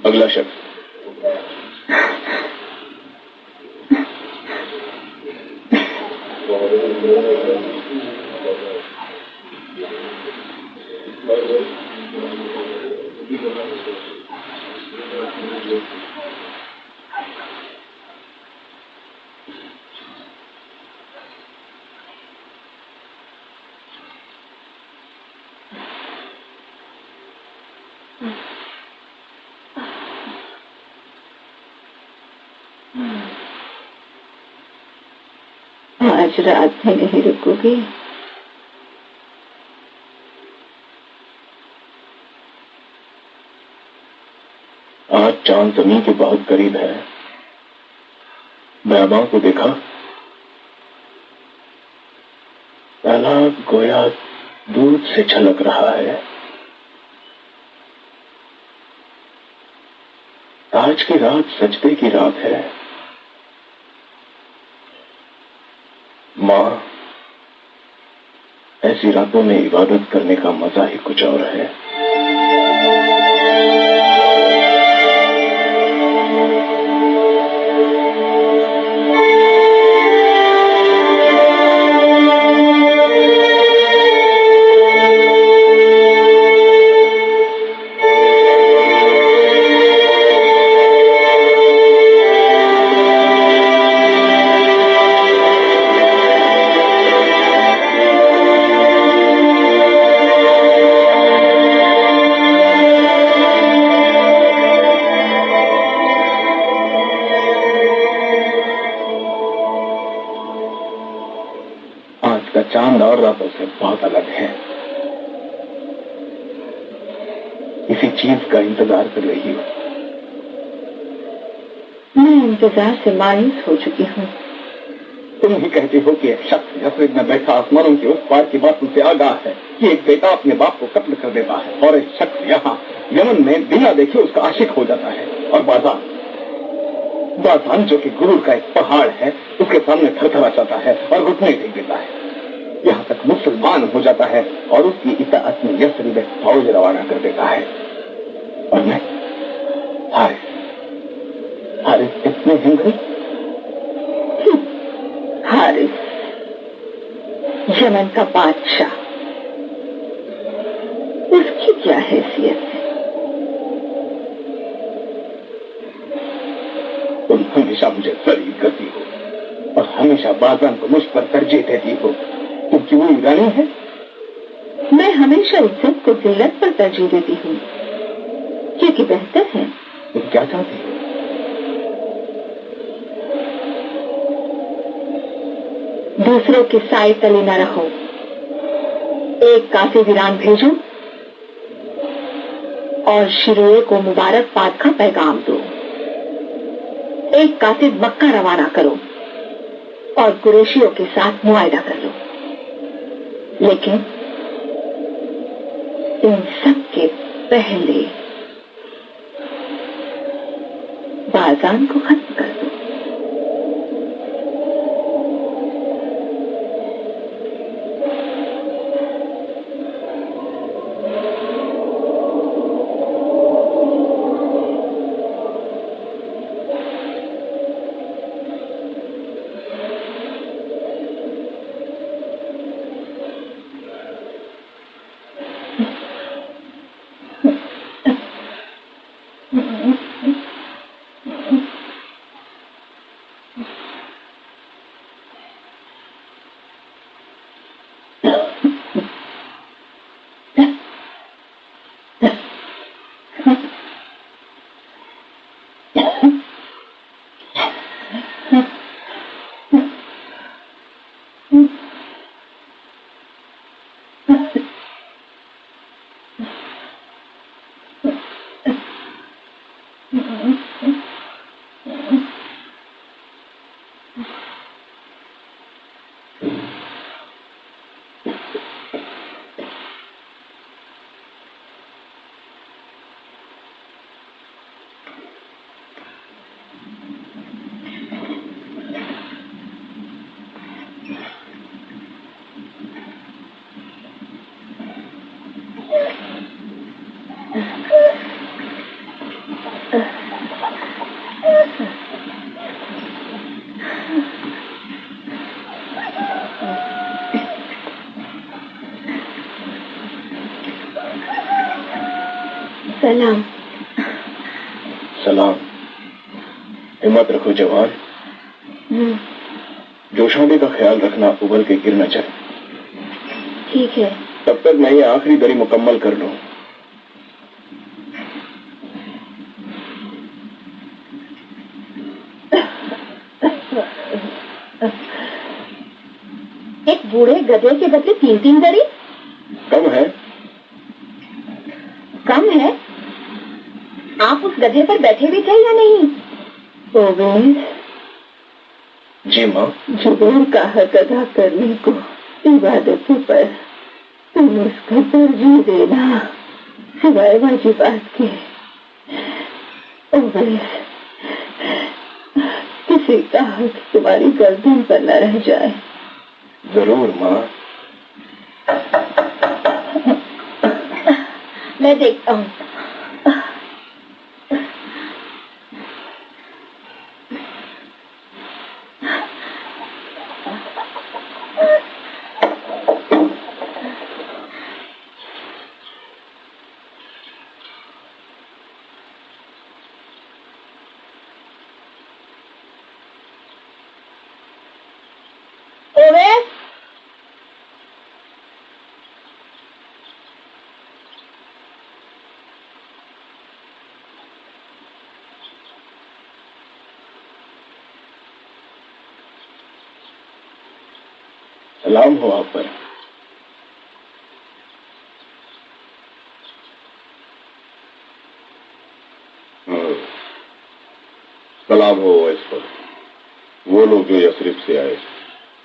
अगला शख्स। आज रात में नहीं रुकोगी? आज चांद जमीन के बहुत करीब है। बैबाओं को देखा, तालाब गोया दूध से छलक रहा है। आज की रात सजदे की रात है। मां, ऐसी रातों में इबादत करने का मजा ही कुछ और है। चांद और रातों से बहुत अलग है। किसी चीज का इंतजार कर रही हो? मैं इंतजार से मायूस हो चुकी हूँ। तुम ही कहती हो कि एक शख्स यस्रिब में बैठा आसमानों के उस पार की बातों से आगाह है कि एक बेटा अपने बाप को कत्ल कर देता है और एक शख्स यहाँ यमन में बिना देखे उसका आशिक हो जाता है। और बाजान जो कि गुरूर का एक पहाड़ है, उसके सामने थरथरा जाता है और घुटने टेक देता है। यहाँ तक मुसलमान हो जाता है और उसकी इताअत में यस्रिब एक फौज रवाना कर देता है। और मैं हारिस इतने हिंगरे? हारिस यमन का बादशाह, उसकी क्या हैसियत है? तुम हमेशा मुझे जलील करती हो और हमेशा बाजान को मुझ पर तरजीह देती हो क्योंकि वो ईरानी है। मैं हमेशा इज्जत को जिल्लत पर तरजीह देती हूँ क्योंकि बेहतर है। तुम क्या चाहती हो? दूसरों के साए तले न रहो। एक काफिर ईरान भेजो और शिरोए को मुबारकबाद का पैगाम दो। एक कातिब मक्का रवाना करो और कुरैशियों के साथ मुआयदा कर लो। लेकिन इन सब के पहले बाजान को खत्म कर दो। सलाम। सलाम। हिम्मत रखो जवान। जोशाने का ख्याल रखना, उबल के गिर न जाए। ठीक है। तब तक मैं ये आखिरी दरी मुकम्मल कर लूं। एक बूढ़े गधे के बदले 3-3 दरी? कम है। कम है? आप उस गधे पर बैठे भी थे या नहीं? ओवेस। जी माँ। जुबूर का हक अदा करने को इबादतों पर तुम उसको तरजीह देना, सिवाय वाजिबात के। ओवेस, किसी का हक तुम्हारी गर्दन पर न रह जाए। जरूर माँ। मैं देखता हूँ। ओवेस, सलाम हो आप पर। सलाम हो इस पर। वो लोग जो यसरिफ से आए।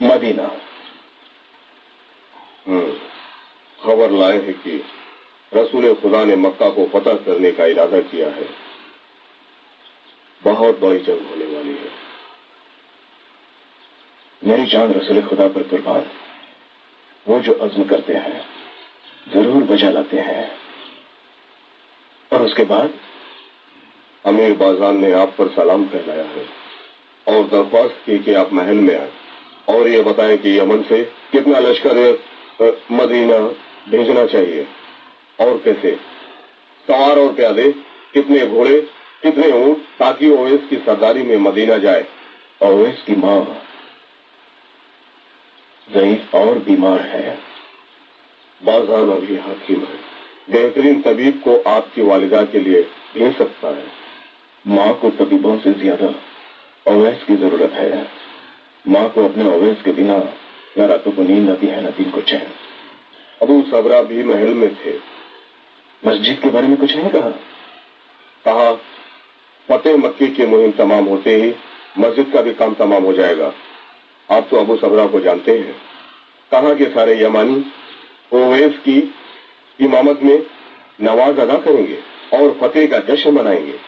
मदीना। खबर लाए हैं कि रसूल खुदा ने मक्का को फतह करने का इरादा किया है। बहुत बड़ी जंग होने वाली है। मेरी जान रसूल खुदा पर कुर्बान। वो जो अज़्म करते हैं जरूर बजा लाते हैं। और उसके बाद अमीर बाजान ने आप पर सलाम फैलाया है और दरख्वास्त की कि आप महल में आए और ये बताएं कि यमन से कितना लश्कर मदीना भेजना चाहिए और कैसे, सवार और प्यादे, कितने घोड़े, कितने ऊंट, ताकि ओवैस की सरदारी में मदीना जाए। ओवैस की माँ ज़ईफ और बीमार है। बाजान अभी हाकिम है। बेहतरीन तबीब को आपकी वालिदा के लिए भेज सकता है। माँ को तबीबों से ज्यादा ओवैस की जरूरत है। माँ को अपने ओवैस के बिना न रातों को नींद आती है न दिन को चैन। अबू सबरा भी महल में थे। मस्जिद के बारे में कुछ नहीं कहा? कहा फतेह मक्की की मुहिम तमाम होते ही मस्जिद का भी काम तमाम हो जाएगा। आप तो अबू सबरा को जानते हैं। कहा कि सारे यमानी ओवैस की इमामत में नमाज अदा करेंगे और फतेह का जश्न मनाएंगे।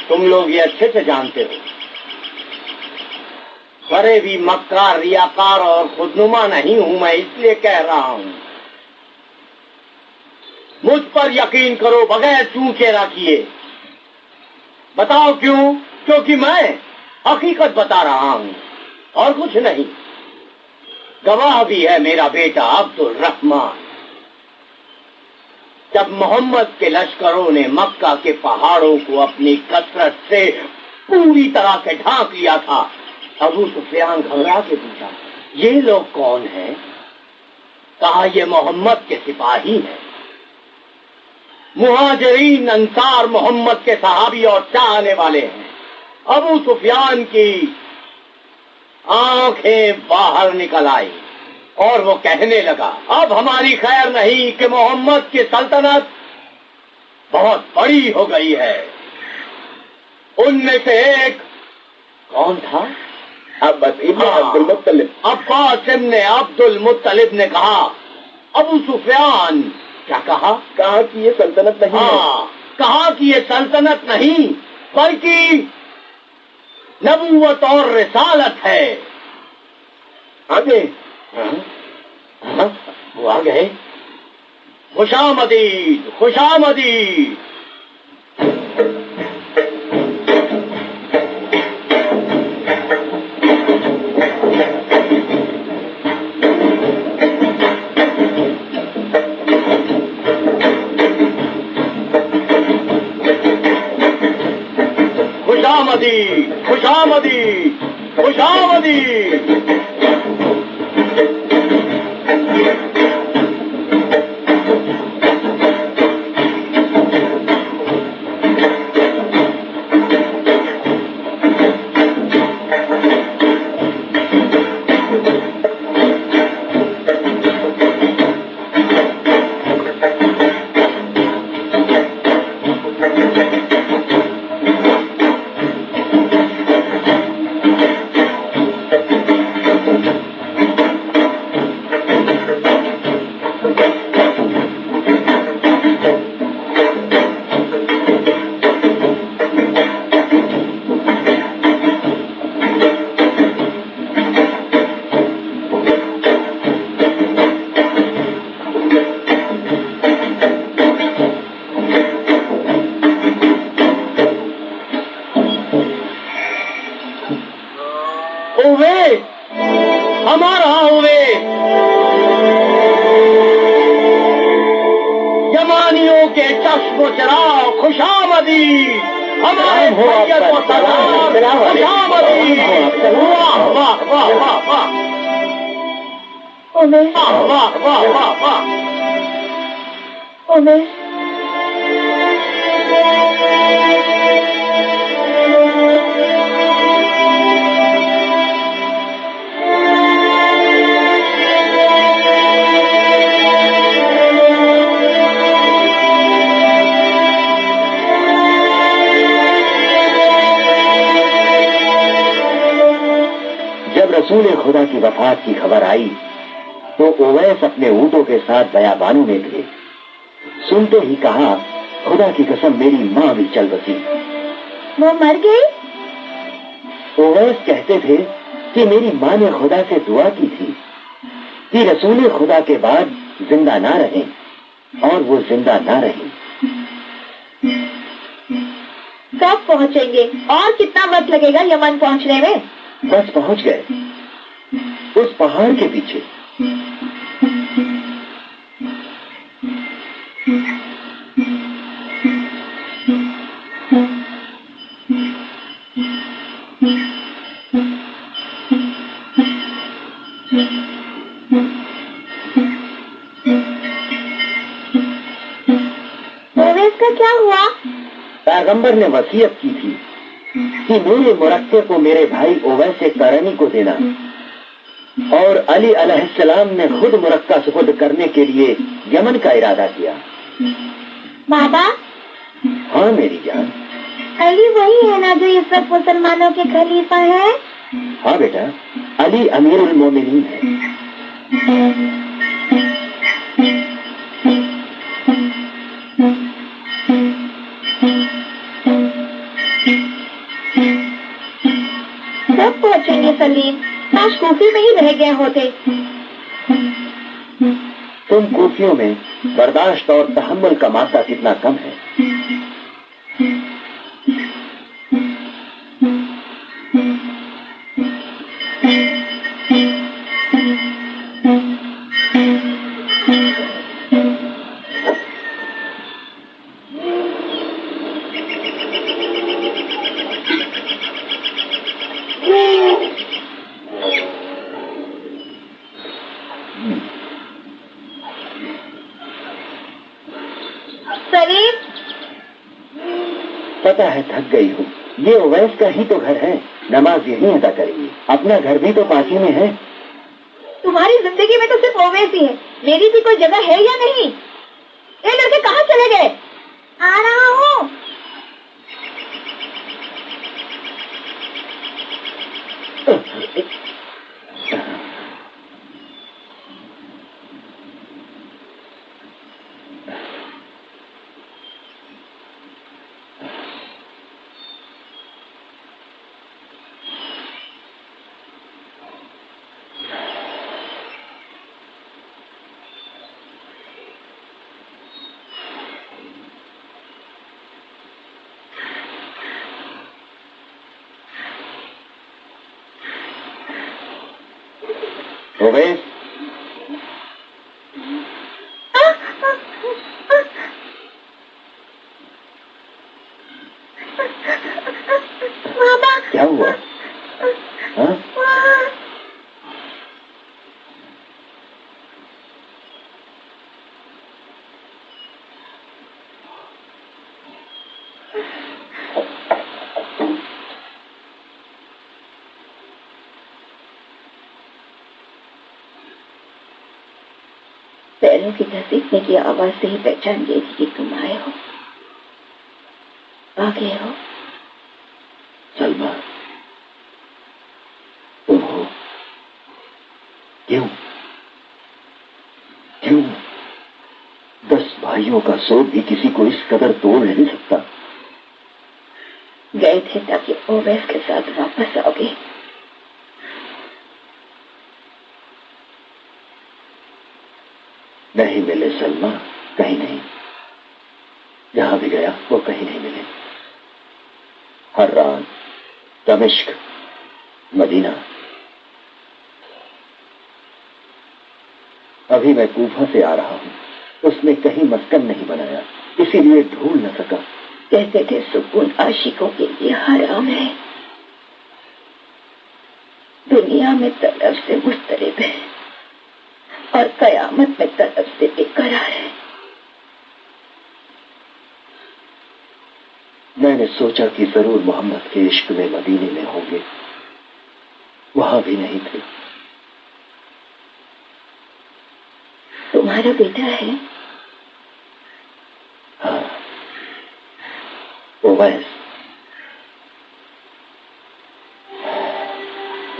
तुम लोग ये अच्छे से जानते हो, बड़े भी मक्कार, रियाकार और खुदनुमा नहीं हूं मैं, इसलिए कह रहा हूं। मुझ पर यकीन करो बगैर चूं-चेरा किए। बताओ क्यों? क्योंकि मैं हकीकत बता रहा हूं और कुछ नहीं। गवाह भी है मेरा बेटा अब्दुल रहमान। जब मोहम्मद के लश्करों ने मक्का के पहाड़ों को अपनी कसरत से पूरी तरह से ढांक लिया था, अबू सुफियान घबरा के पूछा, ये लोग कौन हैं? कहा, ये मोहम्मद के सिपाही हैं। मुहाजिरीन अंसार मोहम्मद के सहाबी और चाहने वाले हैं। अबू सुफियान की आंखें बाहर निकल आई और वो कहने लगा, अब हमारी खैर नहीं कि मोहम्मद की सल्तनत बहुत बड़ी हो गई है। उनमें से एक कौन था? अब्बास इब्न अब्दुल मुत्तलिब। अब्बास इब्न अब्दुल मुत्तलिब ने कहा। अबू सुफियान क्या कहा? कहा कि ये सल्तनत नहीं है। कहा कि ये सल्तनत नहीं बल्कि नबूवत और रिसालत है। आ गए? वो आ गए। खुशामदीद, खुशामदीद। खुशामदीद, खुशामदीद, खुशामदीद। ओवे, हमारा ओवे, यमानियों के चश्मो चराग, खुशामदीद। हमारे भैया को सलाम, खुशामदीद। वाह वाह वाह वाह वाह, ओवे, वाह वाह वाह वाह वाह। ओवे, जब रसूल खुदा की वफात की खबर आई तो ओवैस अपने ऊँटों के साथ बयाबानू में थे। सुनते ही कहा, खुदा की कसम मेरी माँ भी चल बसी। वो मर गई? ओवैस कहते थे कि मेरी माँ ने खुदा से दुआ की थी कि रसूल खुदा के बाद जिंदा ना रहें, और वो जिंदा ना रही। कब पहुंचेंगे और कितना वक्त लगेगा यमन पहुंचने में? बस पहुंच गए, उस पहाड़ के पीछे। ओवेस का क्या हुआ? पैगंबर ने वसीयत की थी कि मेरे मुरक्के को मेरे भाई ओवैस करनी को देना, और अली अलैहिस्सलाम ने खुद मुरक्का सुपुर्द करने के लिए यमन का इरादा किया। बाबा, हाँ मेरी जान। अली वही है ना जो इस वक्त मुसलमानों के खलीफा है? हाँ बेटा, अली अमीरुल मोमिनीन है। कब पहुंचेंगे सलीम? काश कूफी में ही रह गए होते। तुम कूफियों में बर्दाश्त और तहम्मुल का मात्रा कितना कम है। सलीम, पता है थक गई हूँ। ये ओवैस का ही तो घर है, नमाज यहीं अदा करेंगे। अपना घर भी तो पास ही में है। तुम्हारी जिंदगी में तो सिर्फ ओवेस ही है, मेरी भी कोई जगह है या नहीं? ये लड़के कहाँ चले गए? आ रहा हूँ। ओवैस, बाबा, क्या हुआ? हाँ? पैरों की घसीटने की आवाज से ही पहचान गई थी कि तुम आए हो, आ गए हो। सलमा, तुम हो? क्यों? क्यों? 10 भाइयों का शोक भी किसी को इस कदर तोड़ नहीं सकता। गए थे ताकि ओवैस के साथ वापस आओगे। नहीं मिले सलमा, कहीं नहीं। जहां भी गया वो कहीं नहीं मिले। हर्रान, दमिश्क, मदीना। अभी मैं कूफा से आ रहा हूं, उसने कहीं मस्कन नहीं बनाया, इसीलिए ढूंढ न सका। कहते थे सुकून आशिकों के लिए हराम है, दुनिया में तलब से मुस्तरिब है और कयामत में तलब से बेकरार है। मैंने सोचा कि जरूर मोहम्मद के इश्क में मदीने में होंगे, वहां भी नहीं थे। तुम्हारा बेटा है? हाँ, ओवैस।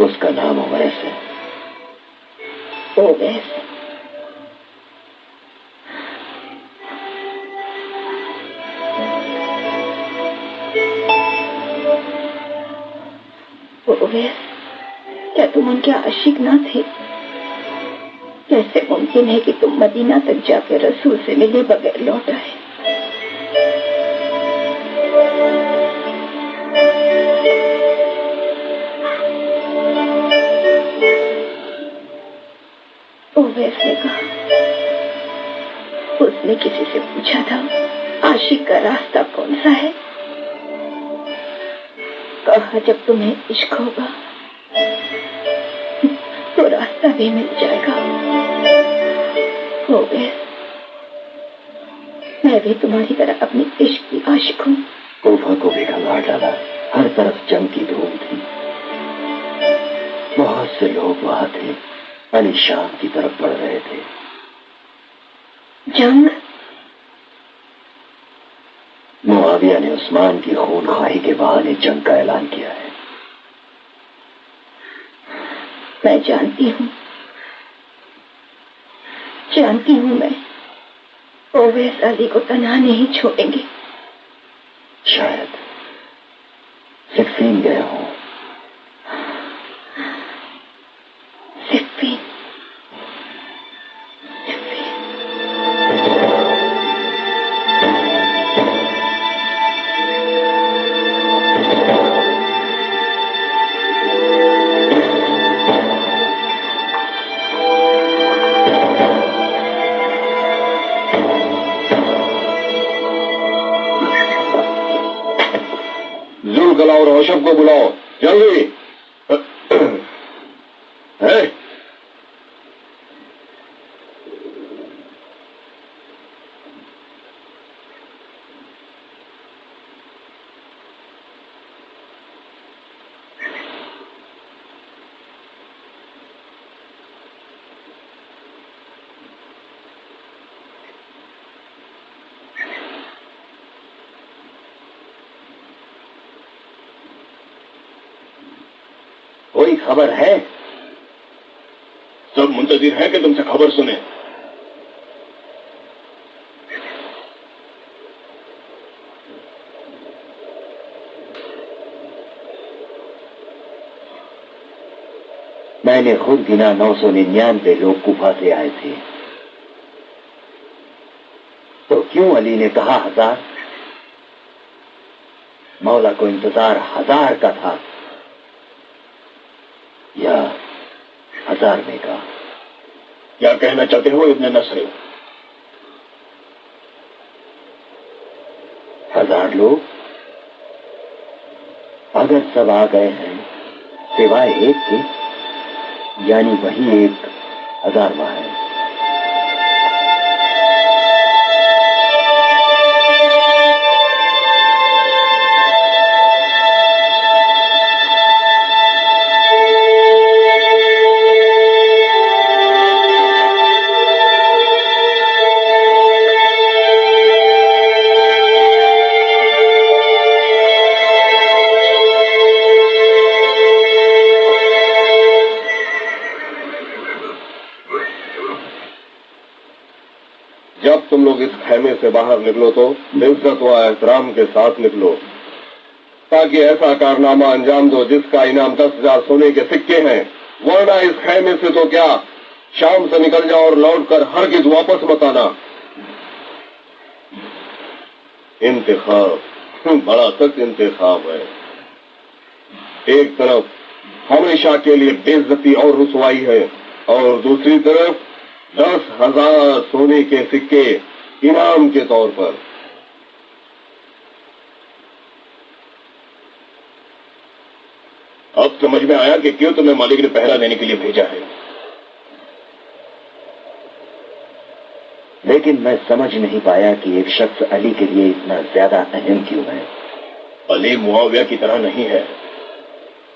उसका नाम ओवैस है। ओवैस? ओवैस, क्या तुम उनके आशिक ना थे? कैसे मुमकिन है कि तुम मदीना तक जाकर रसूल से मिले बगैर लौट आए? ओवैस ने कहा, उसने किसी से पूछा था आशिक का रास्ता कौन सा है। कहा जब तुम्हें इश्क होगा तो रास्ता भी मिल जाएगा। ओवैस, मैं भी तुम्हारी तरह अपनी इश्क की आशिक हूँ। कूफा को भी खंगाल डाला, हर तरफ जंग की धूम थी। बहुत से लोग वहां थे, अली शाम की तरफ बढ़ रहे थे। जंग? मुआविया ने उस्मान की खूनख्वाही के बहाने जंग का ऐलान किया है। मैं जानती हूँ मैं, ओवैस अली को तन्हा नहीं छोड़ेंगे। शायद सिक्फीन गया हूं। सिक्फीन? जुल्कला और होशब को बुलाओ जल्दी। है? कोई खबर है? सब मुंतजिर है कि तुमसे खबर सुने। मैंने खुद गिना 999 लोग कूफा से आए थे। तो क्यों अली ने कहा 1000? मौला को इंतजार 1000 का था या 1000 में का? क्या कहना चाहते हो इब्न नसर? 1000 लोग, अगर सब आ गए हैं सिवाय एक के, यानी वही एक 1000वां है। जब तुम लोग इस खैमे से बाहर निकलो तो इज्जत व एहतराम के साथ निकलो, ताकि ऐसा कारनामा अंजाम दो जिसका इनाम 10,000 सोने के सिक्के हैं। वरना इस खैमे से तो क्या, शाम से निकल जाओ और लौटकर हरगिज वापस मत आना। इंतखाब, बड़ा सख्त इंतखाब है। एक तरफ हमेशा के लिए बेइज्जती और रुसवाई है, और दूसरी तरफ 10,000 सोने के सिक्के इनाम के तौर पर। अब समझ में आया कि क्यों तुम्हें मालिक ने पहरा देने के लिए भेजा है। लेकिन मैं समझ नहीं पाया कि एक शख्स अली के लिए इतना ज्यादा अहम क्यों है। अली मुआविया की तरह नहीं है,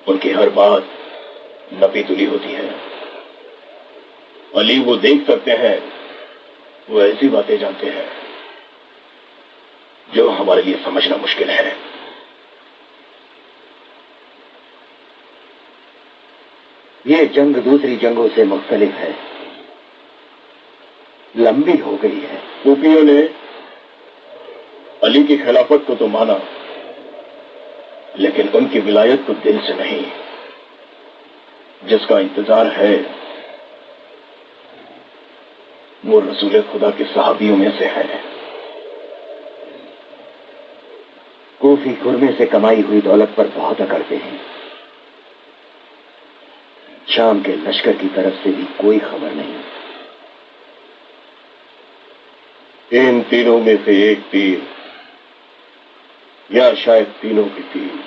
उनकी हर बात नपी तुली होती है। अली वो देख सकते हैं, वो ऐसी बातें जानते हैं जो हमारे लिए समझना मुश्किल है। ये जंग दूसरी जंगों से मुख्तलिफ है, लंबी हो गई है। सूफियों ने अली की खिलाफत को तो माना, लेकिन उनकी विलायत को दिल से नहीं। जिसका इंतजार है वो रसूल खुदा के सहाबियों में से है। कूफी खुरमे से कमाई हुई दौलत पर बहुत अकड़ते हैं। शाम के लश्कर की तरफ से भी कोई खबर नहीं। इन तीनों में से एक तीर, या शायद तीनों के तीर,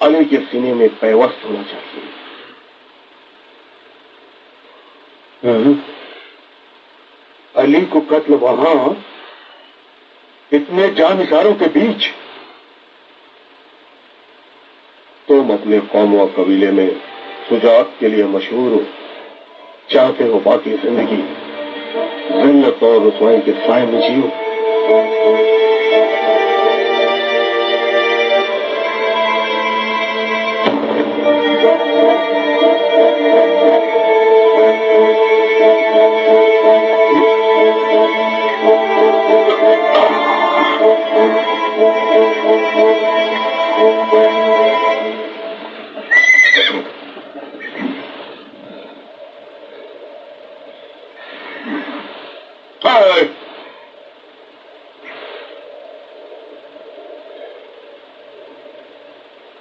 अली के सीने में पैवस्त होना चाहिए। अली को कत्ल वहां, इतने जानिसारों के बीच। तुम अपने कौम व कबीले में शुजाअत के लिए मशहूर हो, चाहते हो बाकी जिंदगी जिल्लत और रुसवाई के साए में जियो।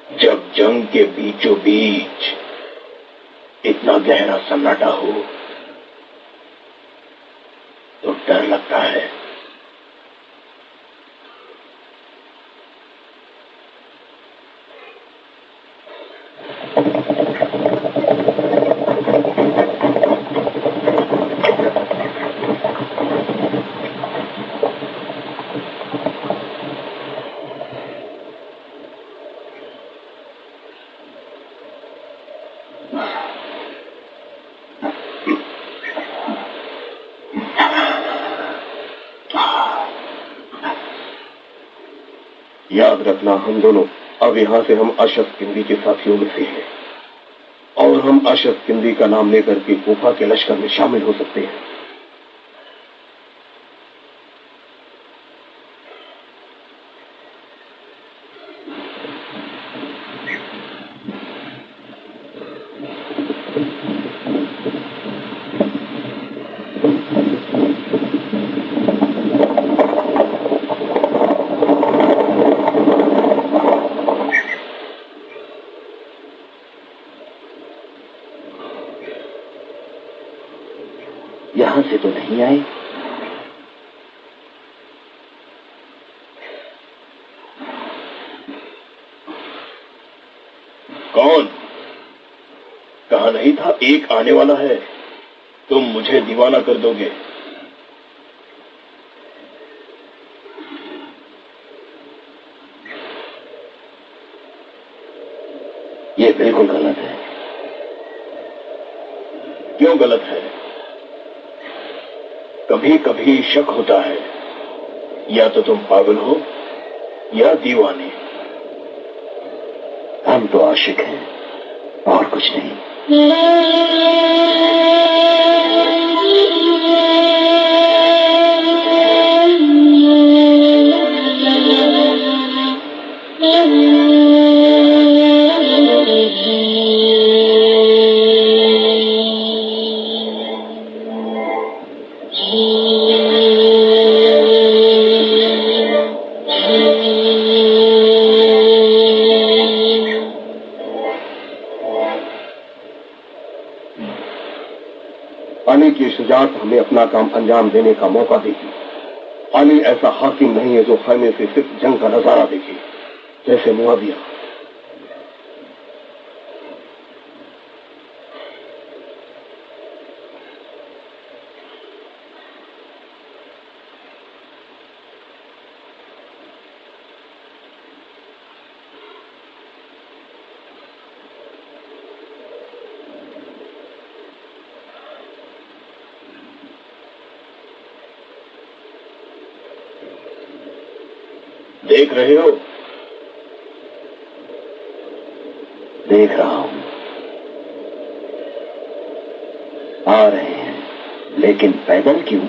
जब जंग के बीचों बीच इतना गहरा सन्नाटा हो तो डर लगता है। याद रखना, हम दोनों अब यहां से हम अशद किंदी के साथियों में से हैं, और हम अशद किंदी का नाम लेकर के कूफा के लश्कर में शामिल हो सकते हैं। यहां से तो नहीं आए। कौन? कहा नहीं था एक आने वाला है? तुम मुझे दीवाना कर दोगे। ये बिल्कुल गलत है। क्यों गलत है? कभी कभी शक होता है, या तो तुम पागल हो या दीवाने। हम तो आशिक हैं और कुछ नहीं। अली की शुजाअत हमें अपना काम अंजाम देने का मौका देगी। अली ऐसा हाकिम नहीं है जो खाने से सिर्फ जंग का नजारा देखे, जैसे मुआविया। देख रहे हो? देख रहा हूं। आ रहे हैं, लेकिन पैदल क्यों?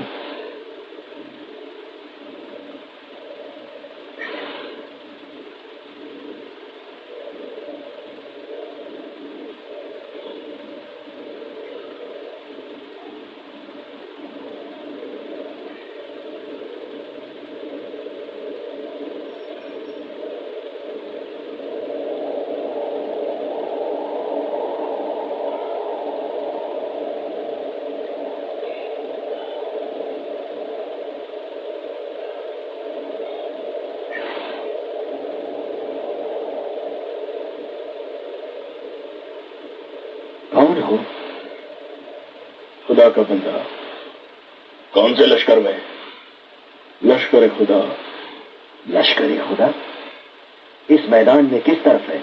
कौन हो? खुदा का बंदा। कौन से लश्कर में? लश्कर खुदा। लश्कर खुदा इस मैदान में किस तरफ है?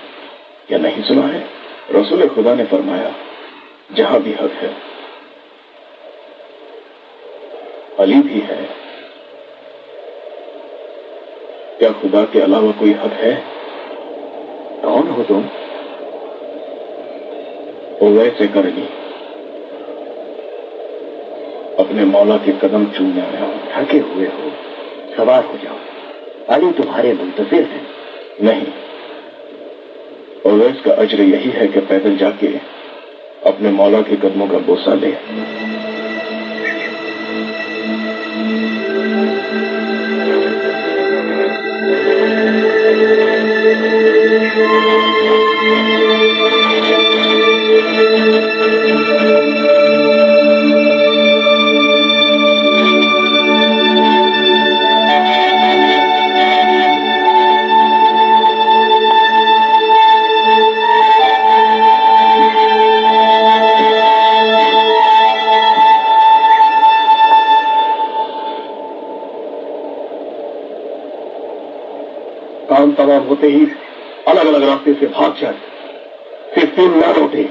क्या नहीं सुना है? रसूल खुदा ने फरमाया, जहां भी हक है अली भी है। क्या खुदा के अलावा कोई हक है? कौन हो तुम? वैसे करनी अपने मौला के कदम चूमने आया हूं। थके हुए हो, सवार हो जाओ। अली तुम्हारे मुंतजिर हैं। नहीं, ओवैस का अज्र यही है कि पैदल जाके अपने मौला के कदमों का बोसा ले। काम तमाम होते ही अलग अलग रास्ते से भाग जाए, सिर्फ 3 ना लौटे।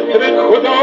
इसने खुदा